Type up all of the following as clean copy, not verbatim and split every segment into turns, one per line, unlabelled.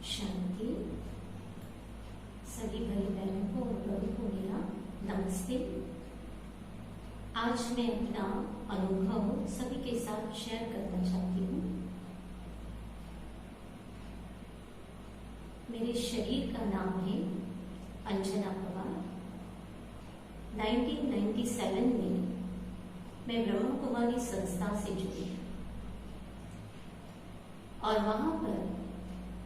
शांति। सभी भाई बहनों को और बड़ों को मेरा नमस्ते। आज मैं अपना अनुभव सभी के साथ शेयर करना चाहती हूँ। मेरे शरीर का नाम है अंजना पवार। 1997 में मैं ब्रह्मा कुमारी संस्था से जुड़ी और वहां पर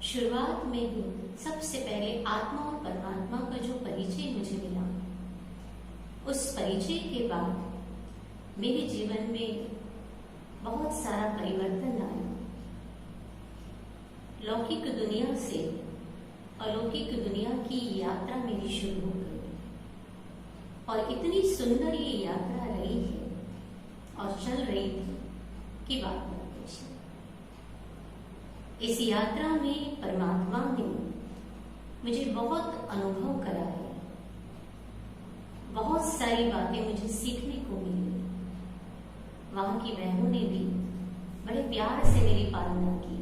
शुरुआत में ही सबसे पहले आत्मा और परमात्मा का जो परिचय मुझे मिला, उस परिचय के बाद मेरे जीवन में बहुत सारा परिवर्तन आया। लौकिक दुनिया से अलौकिक दुनिया की यात्रा मेरी शुरू हो गई और इतनी सुंदर ये यात्रा रही है और चल रही थी कि बात मत पूछिए। इस यात्रा में परमात्मा ने मुझे बहुत अनुभव कराया, बहुत सारी बातें मुझे सीखने को मिली। वहां की बहनों ने भी बड़े प्यार से मेरी पालना की,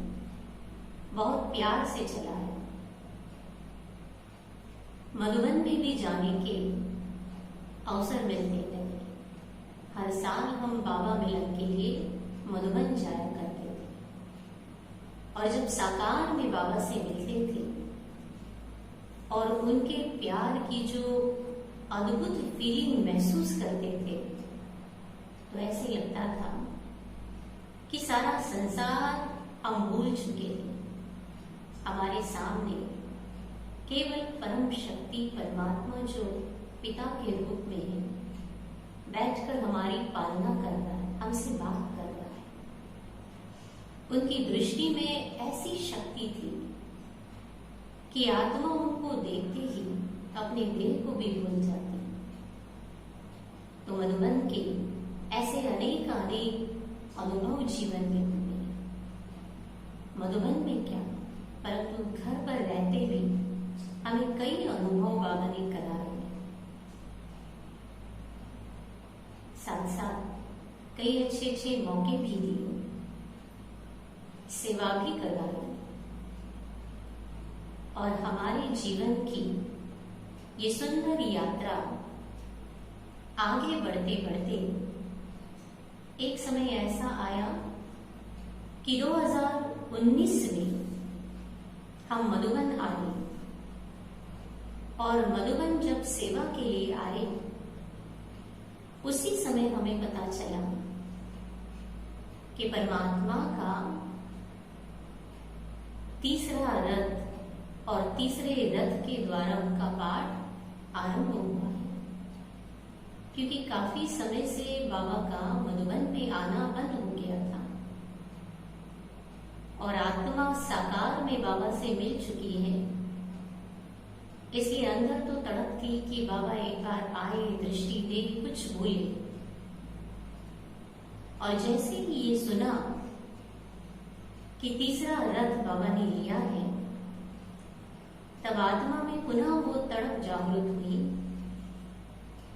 बहुत प्यार से चलाया। मधुबन में भी जाने के अवसर मिलते रहे। हर साल हम बाबा मिलन के लिए मधुबन जाया करते थे और जब साकार में बाबा से मिलते थे और उनके प्यार की जो अद्भुत फीलिंग महसूस करते थे, तो ऐसे लगता था कि सारा संसार हम भूल चुके थे। हमारे सामने केवल परम शक्ति परमात्मा जो पिता के रूप में है, बैठकर हमारी पालना कर रहा है, हमसे बात कर रहा है। उनकी दृष्टि में ऐसी शक्ति थी कि आत्मा उनको देखते ही अपने देह को भी भूल जाती। तो मधुबन के ऐसे अनेक अनुभव जीवन में हुए। मधुबन में क्या, परंतु घर पर रहते भी हमें कई अनुभव बाबा ने कराए। साथ साथ कई अच्छे अच्छे मौके भी दिए, सेवा भी कराई और हमारे जीवन की ये सुंदर यात्रा आगे बढ़ते बढ़ते एक समय ऐसा आया कि 2019 में हम मधुबन आए और मधुबन जब सेवा के लिए आए, उसी समय हमें पता चला कि परमात्मा का तीसरा रथ और तीसरे रथ के द्वारा उनका पाठ आरंभ हुआ है। क्योंकि काफी समय से बाबा का मधुबन में आना बंद हो गया था और आत्मा साकार में बाबा से मिल चुकी है, इसलिए अंदर तो तड़प थी कि बाबा एक बार आए, दृष्टि दे, कुछ बोले। और जैसे ही ये सुना कि तीसरा रथ बाबा ने लिया है, तब आत्मा में पुनः वो तड़प जागृत हुई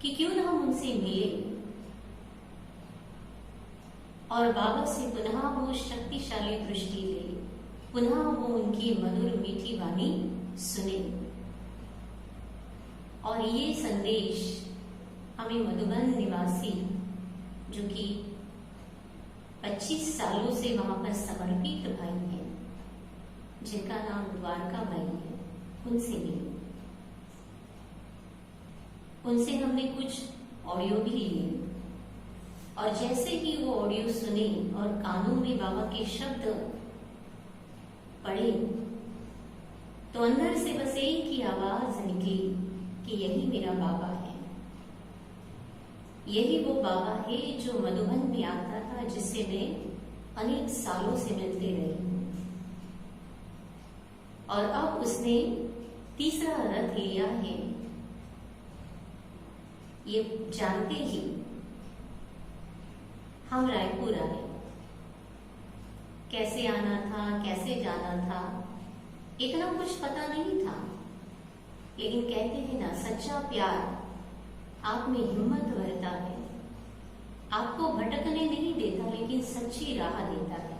कि क्यों ना हम उनसे मिले और बाबा से पुनः वो शक्तिशाली दृष्टि ले, पुनः वो उनकी मधुर मीठी वाणी सुने। और ये संदेश हमें मधुबन निवासी, जो कि 25 सालों से वहां पर समर्पित भाई हैं, जिनका नाम द्वारका भाई है, उनसे मिले। उनसे हमने कुछ ऑडियो भी लिए और जैसे ही वो ऑडियो सुने और कानों में बाबा के शब्द पड़े, तो अंदर से बस एक ही आवाज निकली कि यही मेरा बाबा है, यही वो बाबा है जो मधुबन में आता था, जिससे मैं अनेक सालों से मिलते रही हूं। और अब उसने तीसरा रथ लिया है, ये जानते ही हम रायपुर आए। कैसे आना था, कैसे जाना था, इतना कुछ पता नहीं था, लेकिन कहते हैं ना, सच्चा प्यार आप में हिम्मत भरता है, आपको भटकने नहीं देता, लेकिन सच्ची राह देता है।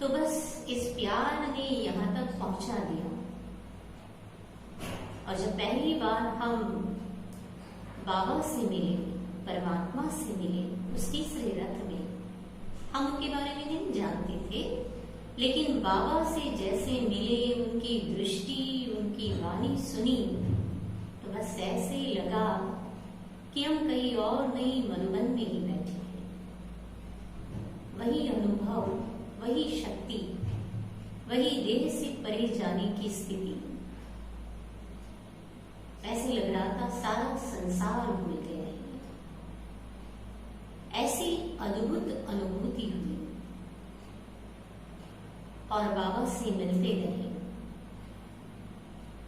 तो बस इस प्यार ने यहाँ तक पहुंचा दिया। और जब पहली बार हम बाबा से मिले, परमात्मा से मिले, उस तीसरे रथ में, हम उनके बारे में नहीं जानते थे, लेकिन बाबा से जैसे मिले, उनकी दृष्टि, उनकी वाणी सुनी, तो बस ऐसे लगा कि हम कहीं और नहीं, मधुबन में ही बैठे हैं। वही अनुभव, वही शक्ति, वही देह से परे जाने की स्थिति। ऐसे लग रहा था सारा संसार भूल गया है। ऐसी अद्भुत अनुभूति हुई और बाबा से मिलते रहे।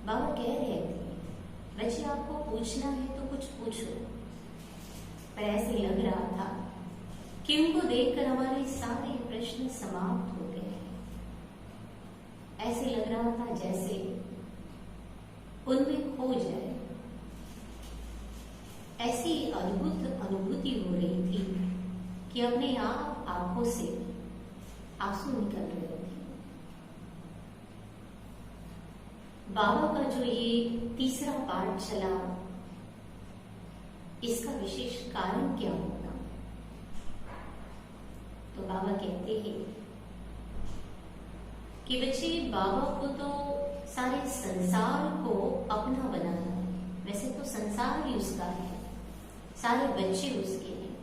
बाबा कह रहे थे, बच्चे आपको पूछना है तो कुछ पूछो। पर ऐसे लग रहा था कि उनको देखकर हमारे सारे प्रश्न समाप्त हो गए। ऐसे लग रहा था जैसे उनमें खो जाए। ऐसी अद्भुत अनुभूति हो रही थी कि अपने आप आंखों से आंसू निकल रहे थे। बाबा का जो ये तीसरा पाठ चला, इसका विशेष कारण क्या होगा? तो बाबा कहते हैं कि बच्चे, बाबा को तो सारे संसार को अपना बनाना है। वैसे तो संसार ही उसका है, सारे बच्चे उसके हैं,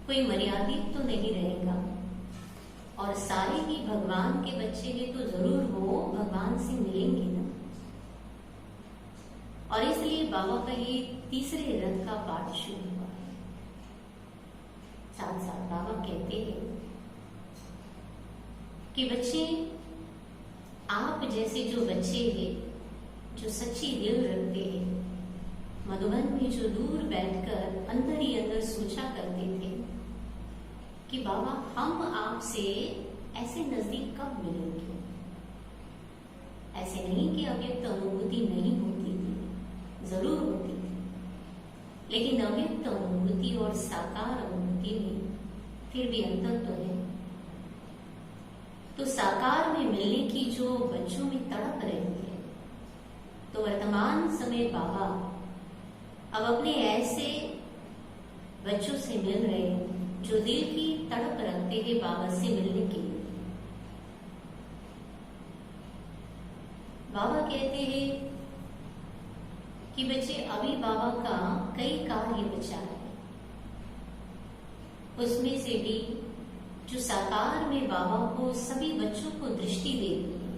कोई मर्यादित तो नहीं रहेगा। और सारे ही भगवान के बच्चे हैं तो जरूर वो भगवान से मिलेंगे ना। और इसलिए बाबा का ये तीसरे रथ का पाठ शुरू हुआ है। साथ साथ बाबा कहते हैं कि बच्चे, आप जैसे जो बच्चे हैं, जो सच्ची दिल रखते हैं, मधुबन में जो दूर बैठकर अंदर ही अंदर सोचा करते थे कि बाबा हम आपसे ऐसे नजदीक कब मिलेंगे। ऐसे नहीं कि अव्यक्त अनुभूति नहीं होती थी, जरूर होती थी, लेकिन अव्यक्त अनुभूति और साकार अनुभूति में फिर भी अंतर तो है। तो साकार में मिलने की जो बच्चों में तड़प रही है, तो वर्तमान समय बाबा अब अपने ऐसे बच्चों से मिल रहे हैं जो दिल की तड़प रखते हैं बाबा से मिलने के लिए। बाबा कहते हैं कि बच्चे, अभी बाबा का कई कार्य बचा है। उसमें से भी जो साकार में बाबा को सभी बच्चों को दृष्टि देती है,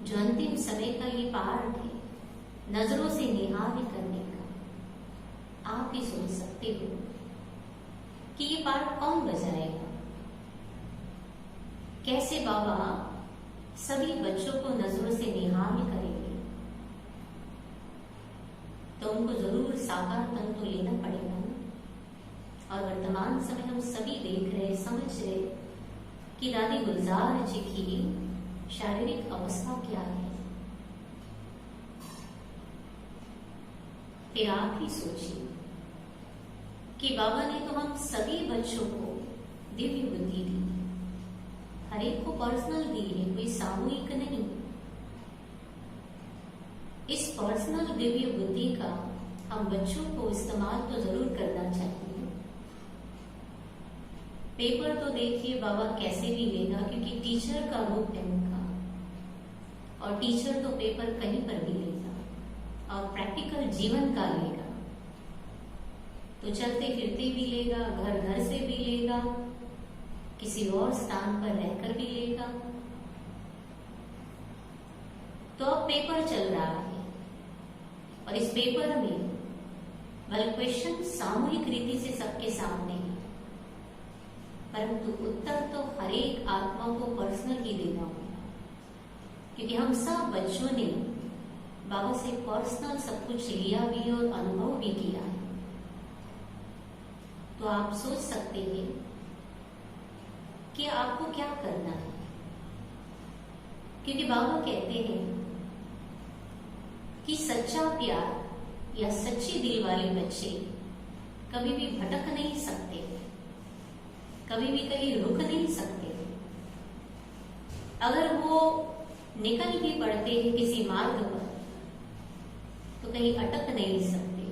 जो अंतिम समय का ये पार्ट है, नजरों से निहार करने का, आप ही सोच सकते हो कि ये पार्ट कौन बजाएगा। कैसे बाबा सभी बच्चों को नजरों से निहार करेंगे। तो उनको जरूर साकार तन तो लेना पड़ेगा ना। और वर्तमान समय हम सभी देख रहे, समझ रहे कि दादी गुलजार जी की शारीरिक अवस्था क्या है। फिर आप ही सोचिए कि बाबा ने तो हम सभी बच्चों को दिव्य बुद्धि दी, हर एक को पर्सनल दी है, कोई सामूहिक नहीं। इस पर्सनल दिव्य बुद्धि का हम बच्चों को इस्तेमाल तो जरूर करना चाहिए। पेपर तो देखिए बाबा कैसे भी लेगा, क्योंकि टीचर का रूप है उनका, और टीचर तो पेपर कहीं पर भी लेगा और प्रैक्टिकल जीवन का लेगा। तो चलते फिरते भी लेगा, घर घर से भी लेगा, किसी और स्थान पर रहकर भी लेगा। तो अब पेपर चल रहा है और इस पेपर में क्वेश्चन सामूहिक रीति से सबके सामने है, परंतु उत्तर तो हर एक आत्मा को पर्सनल ही देना होगा, क्योंकि हम सब बच्चों ने बाबा से पर्सनल सब कुछ लिया भी और अनुभव भी किया है। तो आप सोच सकते हैं कि आपको क्या करना है, क्योंकि बाबा कहते हैं कि सच्चा प्यार या सच्चे दिल वाले बच्चे कभी भी भटक नहीं सकते, कभी भी कहीं रुक नहीं सकते। अगर वो निकल भी पड़ते हैं किसी मार्ग पर तो कहीं अटक नहीं सकते,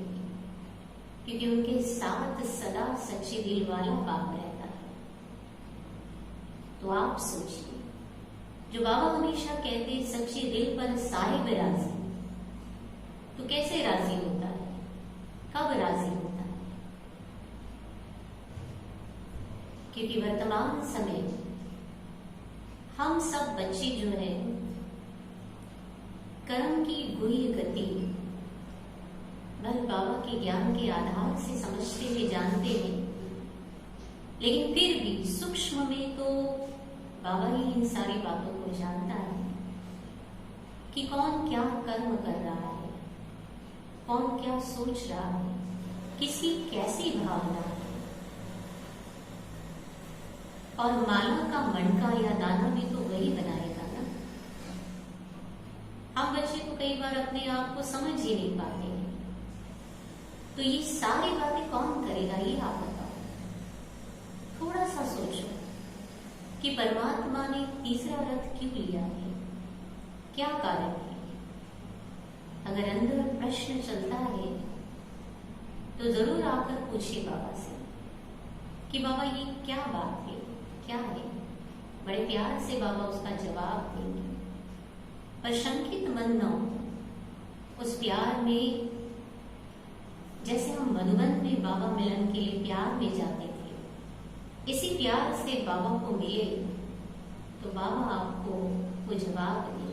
क्योंकि उनके साथ सदा सच्चे दिल वाला बाप रहता है। तो आप सोचिए, जो बाबा हमेशा कहते सच्चे दिल पर साहिब राजी, तो कैसे राजी होता है, कब राजी होता है? क्योंकि वर्तमान समय हम सब बच्चे जो हैं कर्म की गुही गति बल बाबा के ज्ञान के आधार से समझते हुए जानते हैं, लेकिन फिर भी सूक्ष्म में तो बाबा ही इन सारी बातों को जानता है कि कौन क्या कर्म कर रहा है, कौन क्या सोच रहा है, किसकी कैसी भावना है। और माला का मणका या दाना भी तो वही बनाएगा ना। हम बच्चे तो कई बार अपने आप को समझ ही नहीं पाते हैं। तो ये सारी बातें कौन करेगा, ये आप बताओ। थोड़ा सा सोचो कि परमात्मा ने तीसरा रथ क्यों लिया है, क्या कारण है? अगर अंदर प्रश्न चलता है तो जरूर आकर पूछिए बाबा से कि बाबा ये क्या बात है, क्या है। बड़े प्यार से बाबा उसका जवाब देंगे। पर शंकित मन न हो। उस प्यार में जैसे हम मधुबन में बाबा मिलन के लिए प्यार में जाते थे, इसी प्यार से बाबा को मिले तो बाबा आपको वो जवाब दे।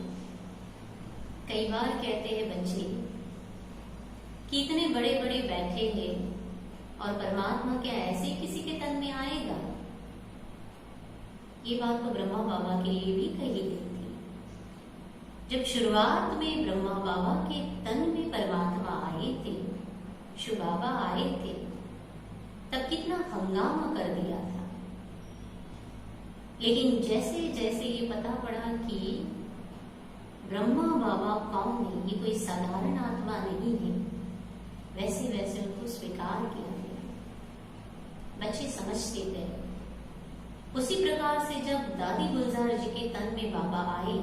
कई बार कहते हैं बच्चे कि इतने बड़े बड़े बैठे हैं और परमात्मा क्या ऐसे किसी के तन में आएगा? ये बात तो ब्रह्मा बाबा के लिए भी कही गई थी। जब शुरुआत में ब्रह्मा बाबा के तन में परमात्मा आए थे, शिव बाबा आए थे, तब कितना हंगामा कर दिया था। लेकिन जैसे जैसे ये पता पड़ा कि ब्रह्मा बाबा कौन है, ये कोई साधारण आत्मा नहीं है, वैसे वैसे उनको स्वीकार किया गया। बच्चे समझते गए। उसी प्रकार से जब दादी गुलजार जी के तन में बाबा आए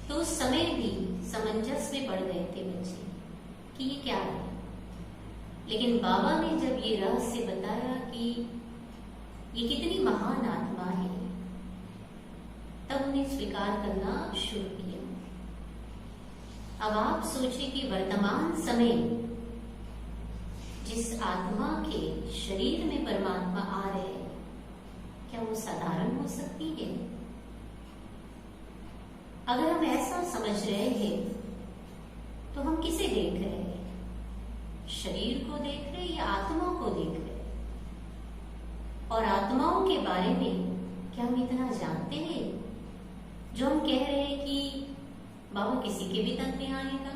तो उस समय भी समंजस में पड़ गए थे बच्चे कि ये क्या है। लेकिन बाबा ने जब ये रहस्य बताया कि ये कितनी महान आत्मा है, तब उन्हें स्वीकार करना शुरू किया। अब आप सोचिए कि वर्तमान समय जिस आत्मा के शरीर में परमात्मा आ रहे हैं, क्या वो साधारण हो सकती है? अगर हम ऐसा समझ रहे हैं तो हम किसे देख रहे हैं? शरीर को देख रहे हैं या आत्मा को देख रहे हैं? और आत्माओं के बारे में क्या हम इतना जानते हैं जो हम कह रहे हैं कि बाबा किसी के भी तन में आएगा?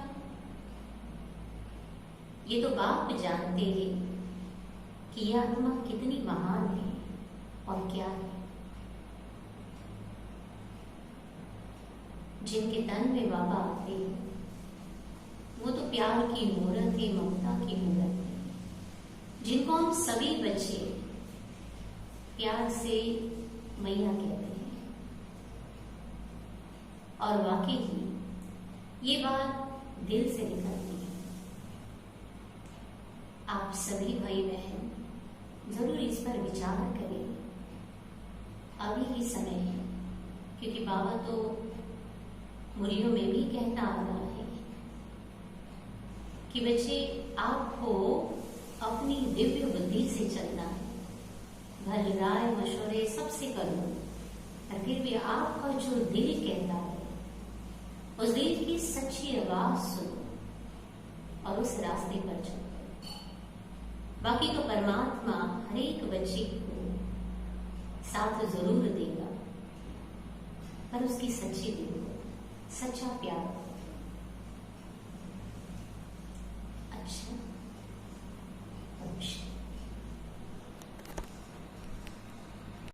ये तो बाप जानते हैं कि यह आत्मा कितनी महान है और क्या है। जिनके तन में बाबा आते हैं वो तो प्यार की मूर्त है, ममता की मूर्त है, जिनको हम सभी बच्चे प्यार से मैया कहते हैं। और वाकई ही ये बात दिल से निकलती है। आप सभी भाई बहन जरूर इस पर विचार करें। अभी ही समय है, क्योंकि बाबा तो मुरियों में भी कहता आ रहा है कि बच्चे आपको अपनी दिव्य बुद्धि से चलना है। भले राय मशवरे सबसे करो, और फिर भी आपका जो दिल कहता है उस दिल की सच्ची आवाज सुनो और उस रास्ते पर चलो। बाकी तो परमात्मा हर एक बच्चे को साथ जरूर देगा, पर उसकी सच्ची दिल को, सच्चा प्यार